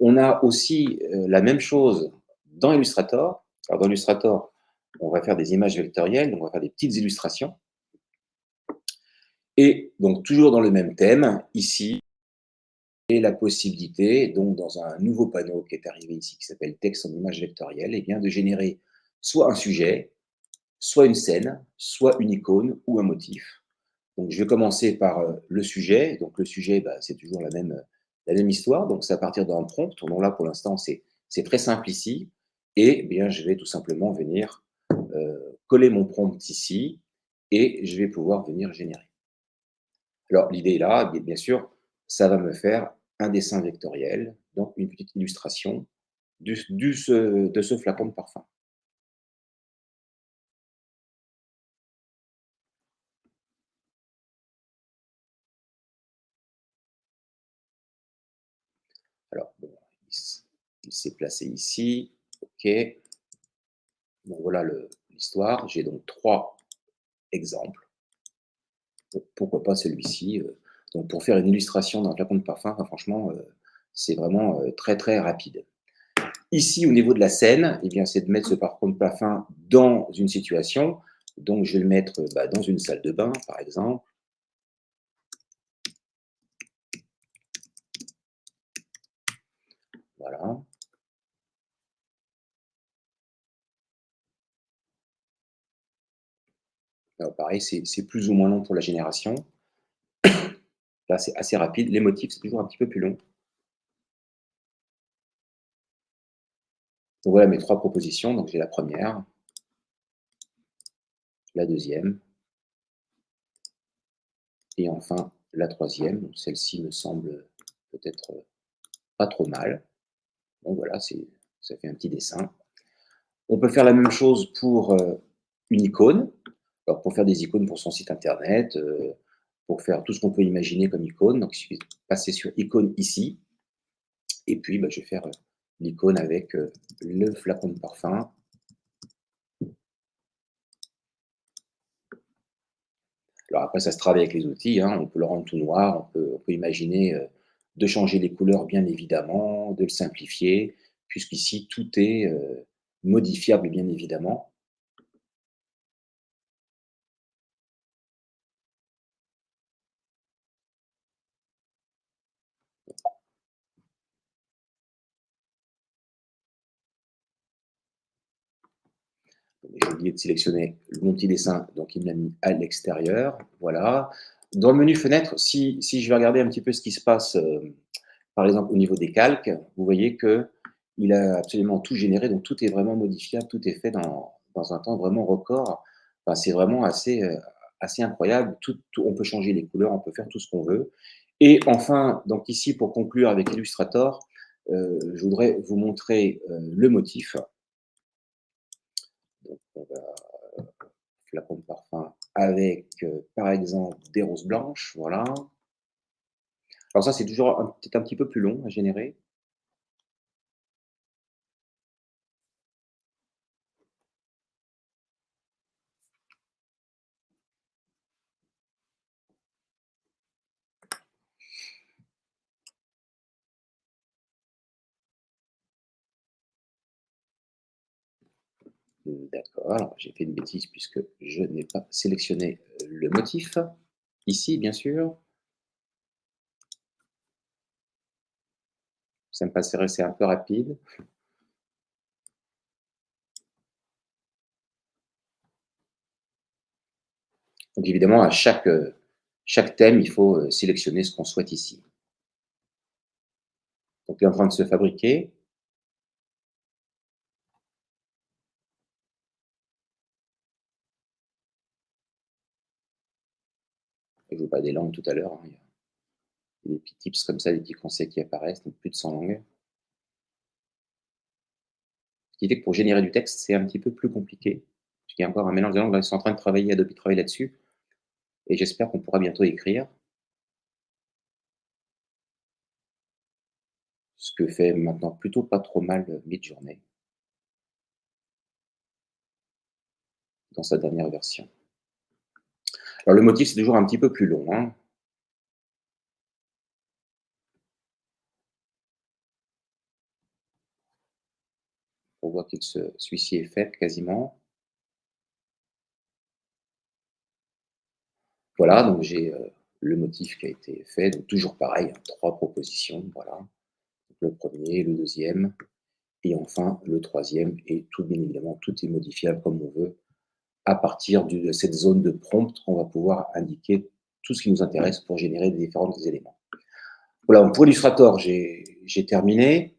On a aussi, la même chose dans Illustrator. Alors dans Illustrator, on va faire des images vectorielles, donc on va faire des petites illustrations et donc toujours dans le même thème, ici et la possibilité, donc dans un nouveau panneau qui est arrivé ici, qui s'appelle texte en image vectorielle, et bien de générer soit un sujet, soit une scène, soit une icône ou un motif. Donc je vais commencer par le sujet. Donc le sujet, bah, c'est toujours la même histoire. Donc c'est à partir d'un prompt. Donc là, pour l'instant, c'est très simple ici. Et eh bien, je vais tout simplement venir coller mon prompt ici et je vais pouvoir venir générer. Alors, l'idée est là, bien sûr, ça va me faire un dessin vectoriel, donc une petite illustration de ce flacon de parfum. Alors, bon, il s'est placé ici, OK. Donc voilà l'histoire. J'ai donc trois exemples. Pourquoi pas celui-ci. Donc pour faire une illustration d'un flacon de parfum, enfin, franchement, c'est vraiment très très rapide. Ici, au niveau de la scène, eh bien, c'est de mettre ce flacon de parfum dans une situation. Donc je vais le mettre bah, dans une salle de bain, par exemple. Voilà. Alors, pareil, c'est plus ou moins long pour la génération. Là, c'est assez rapide. Les motifs, c'est toujours un petit peu plus long. Donc voilà mes trois propositions. Donc j'ai la première, la deuxième et enfin la troisième. Celle-ci me semble peut-être pas trop mal. Donc voilà, ça fait un petit dessin. On peut faire la même chose pour une icône. Alors pour faire des icônes pour son site internet, pour faire tout ce qu'on peut imaginer comme icône. Donc il suffit de passer sur icône ici. Et puis bah, je vais faire l'icône avec le flacon de parfum. Alors après, ça se travaille avec les outils, hein. On peut le rendre tout noir, on peut imaginer de changer les couleurs, bien évidemment, de le simplifier, puisqu'ici, tout est modifiable, bien évidemment. J'ai oublié de sélectionner mon petit dessin, donc il me l'a mis à l'extérieur. Voilà. Dans le menu fenêtre, si je vais regarder un petit peu ce qui se passe, par exemple au niveau des calques, vous voyez que il a absolument tout généré, donc tout est vraiment modifiable, tout est fait dans un temps vraiment record. Enfin, c'est vraiment assez incroyable. On peut changer les couleurs, on peut faire tout ce qu'on veut. Et enfin, donc ici, pour conclure avec Illustrator, je voudrais vous montrer le motif. Donc, on va flacon de parfum avec, par exemple, des roses blanches, voilà. Alors ça, c'est toujours peut-être un petit peu plus long à générer. D'accord, alors j'ai fait une bêtise puisque je n'ai pas sélectionné le motif. Ici, bien sûr, ça me paraissait c'est un peu rapide. Donc évidemment, à chaque thème, il faut sélectionner ce qu'on souhaite ici. Donc il est en train de se fabriquer. Je vous parlais des langues tout à l'heure, hein. Il y a des petits tips comme ça, des petits conseils qui apparaissent, donc plus de 100 langues. Ce qui fait que pour générer du texte, c'est un petit peu plus compliqué. Parce qu'il y a encore un mélange de langues. Là, ils sont en train de travailler, Adobe travaille là-dessus. Et j'espère qu'on pourra bientôt écrire. Ce que fait maintenant plutôt pas trop mal Midjourney dans sa dernière version. Alors le motif, c'est toujours un petit peu plus long, hein. On voit que celui-ci est fait quasiment. Voilà, donc j'ai, le motif qui a été fait, donc toujours pareil, hein, 3 propositions, voilà. Le premier, le deuxième et enfin le troisième et tout bien évidemment, tout est modifiable comme on veut à partir de cette zone de prompt qu'on va pouvoir indiquer tout ce qui nous intéresse pour générer des différents éléments. Voilà, donc pour Illustrator, j'ai terminé.